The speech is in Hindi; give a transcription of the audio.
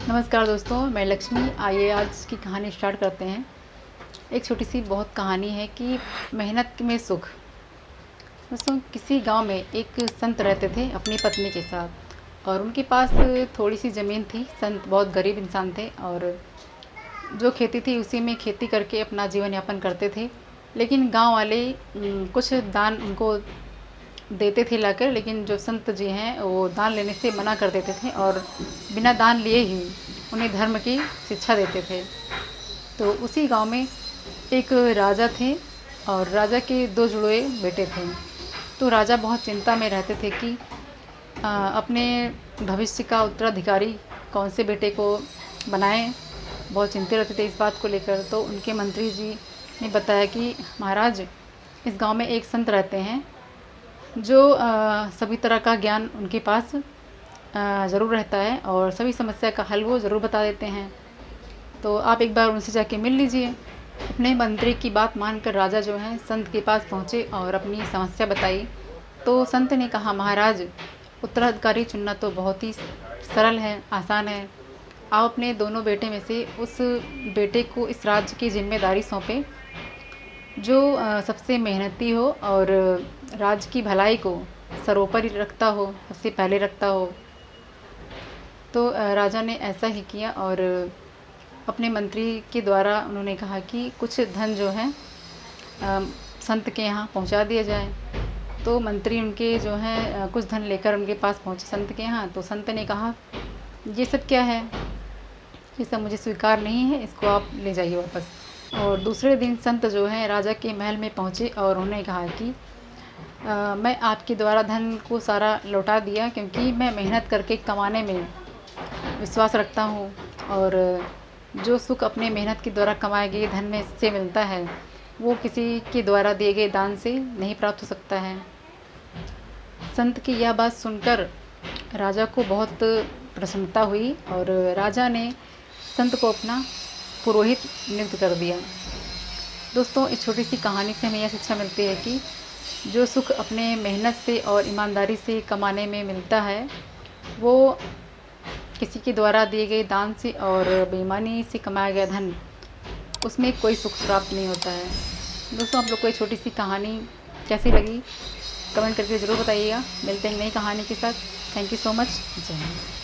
नमस्कार दोस्तों, मैं लक्ष्मी। आइए आज की कहानी स्टार्ट करते हैं। एक छोटी सी बहुत कहानी है कि मेहनत में सुख। दोस्तों, किसी गांव में एक संत रहते थे अपनी पत्नी के साथ और उनके पास थोड़ी सी ज़मीन थी। संत बहुत गरीब इंसान थे और जो खेती थी उसी में खेती करके अपना जीवन यापन करते थे। लेकिन गांव वाले कुछ दान उनको देते थे लाकर, लेकिन जो संत जी हैं वो दान लेने से मना कर देते थे और बिना दान लिए ही उन्हें धर्म की शिक्षा देते थे। तो उसी गांव में एक राजा थे और राजा के दो जुड़वे बेटे थे। तो राजा बहुत चिंता में रहते थे कि अपने भविष्य का उत्तराधिकारी कौन से बेटे को बनाएं। बहुत चिंतित रहते थे इस बात को लेकर। तो उनके मंत्री जी ने बताया कि महाराज, इस गांव में एक संत रहते हैं जो सभी तरह का ज्ञान उनके पास ज़रूर रहता है और सभी समस्या का हल वो ज़रूर बता देते हैं। तो आप एक बार उनसे जाके मिल लीजिए। अपने मंत्री की बात मानकर राजा जो है संत के पास पहुँचे और अपनी समस्या बताई। तो संत ने कहा, महाराज, उत्तराधिकारी चुनना तो बहुत ही सरल है, आसान है। आप अपने दोनों बेटे में से उस बेटे को इस राज्य की जिम्मेदारी सौंपें जो सबसे मेहनती हो और राज्य की भलाई को सर्वोपरि रखता हो, सबसे पहले रखता हो। तो राजा ने ऐसा ही किया और अपने मंत्री के द्वारा उन्होंने कहा कि कुछ धन जो है संत के यहाँ पहुँचा दिया जाए। तो मंत्री उनके जो है कुछ धन लेकर उनके पास पहुँचे संत के यहाँ। तो संत ने कहा, ये सब क्या है? ये सब मुझे स्वीकार नहीं है, इसको आप ले जाइए वापस। और दूसरे दिन संत जो है राजा के महल में पहुँचे और उन्होंने कहा कि मैं आपके द्वारा धन को सारा लौटा दिया, क्योंकि मैं मेहनत करके कमाने में विश्वास रखता हूँ और जो सुख अपने मेहनत के द्वारा कमाए गए धन में से मिलता है वो किसी के द्वारा दिए गए दान से नहीं प्राप्त हो सकता है। संत की यह बात सुनकर राजा को बहुत प्रसन्नता हुई और राजा ने संत को अपना पुरोहित नियुक्त कर दिया। दोस्तों, इस छोटी सी कहानी से हमें यह शिक्षा मिलती है कि जो सुख अपने मेहनत से और ईमानदारी से कमाने में मिलता है वो किसी के द्वारा दिए गए दान से और बेईमानी से कमाया गया धन, उसमें कोई सुख प्राप्त नहीं होता है। दोस्तों, आप लोग को ये छोटी सी कहानी कैसी लगी कमेंट करके ज़रूर बताइएगा। मिलते हैं नई कहानी के साथ। Thank you so much. जय हिंद।